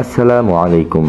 আসসালামু আলাইকুম।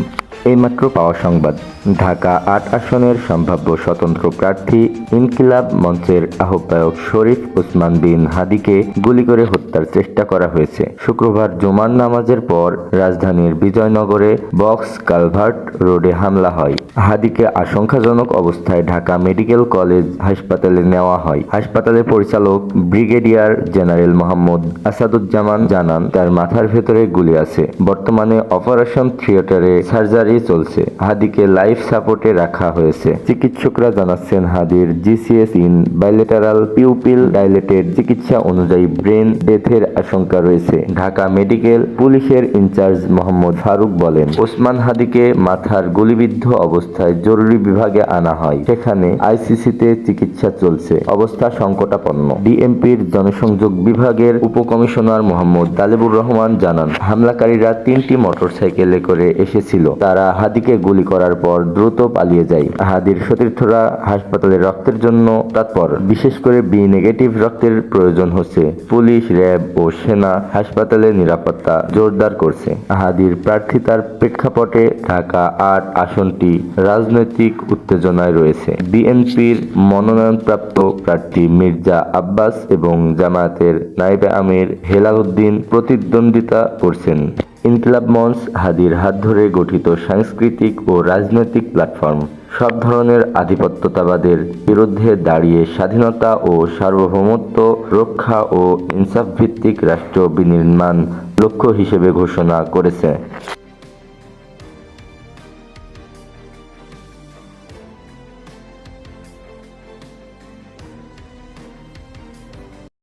এইমাত্র পাওয়া সংবাদ, ঢাকা ৮ আসনের সম্ভাব্য স্বতন্ত্র প্রার্থী ইনকিলাব মঞ্চের আহ্বায়ক শরীফ ওসমান বিন হাদীকে গুলি করে হত্যার চেষ্টা করা হয়েছে। শুক্রবার জুমার নামাজের পর রাজধানীর বিজয়নগরে বক্স কালভার্ট রোডে হামলা হয়। হাদীকে আশঙ্কাজনক অবস্থায় ঢাকা মেডিকেল কলেজ হাসপাতালে নেওয়া হয়। হাসপাতালের পরিচালক ব্রিগেডিয়ার জেনারেল মোহাম্মদ আসাদুজ্জামান জানান, তার মাথার ভেতরে গুলি আছে। বর্তমানে অপারেশন থিয়েটারে সার্জারি চলছে। হাদীকে লাইফ সাপোর্টে রাখা হয়েছে। চিকিৎসকরা জানাচ্ছেন, হাদীর GCS in bilateral pupil dilated চিকিৎসা অনুযায়ী ব্রেন ডেথের আশঙ্কা রয়েছে। ঢাকা মেডিকেল পুলিশের ইনচার্জ মোহাম্মদ ফারুক বলেন, ওসমান হাদীকে মাথার গুলিবিদ্ধ অবস্থায় জরুরি বিভাগে আনা হয়। সেখানে আইসিসিতে চিকিৎসা চলছে। অবস্থা সংকটাপন্ন। ডিএমপির জনসংযোগ বিভাগের উপকমিশনার মোহাম্মদ তালেবুর রহমান জানান, হামলাকারীরা 3টি মোটরসাইকেলে করে এসেছিল। তারা হাদীকে গুলি করার পর দ্রুত পালিয়ে যায়। হাদীর সতীর্থরা হাসপাতালে রক্তের জন্য তৎপর। বিশেষ করে বি নেগেটিভ রক্তের প্রয়োজন হচ্ছে। পুলিশ, র্যাব ও সেনা হাসপাতালের নিরাপত্তা জোরদার করছে। হাদীর প্রার্থিতার প্রেক্ষাপটে ঢাকা ৮ আসনটি রাজনৈতিক উত্তেজনায় রয়েছে। বিএনপির মনোনয়নপ্রাপ্ত প্রার্থী মির্জা আব্বাস এবং জামায়াতের নায়েবে আমির হেলাল উদ্দিন প্রতিদ্বন্দ্বিতা করছেন। ইনকিলাব মঞ্চ হাদীর হাত ধরে গঠিত সাংস্কৃতিক ও রাজনৈতিক প্ল্যাটফর্ম। সব ধরনের আধিপত্যতাবাদের বিরুদ্ধে দাঁড়িয়ে স্বাধীনতা ও সার্বভৌমত্ব রক্ষা ও ইনসাফভিত্তিক রাষ্ট্র বিনির্মাণ লক্ষ্য হিসেবে ঘোষণা করেছে।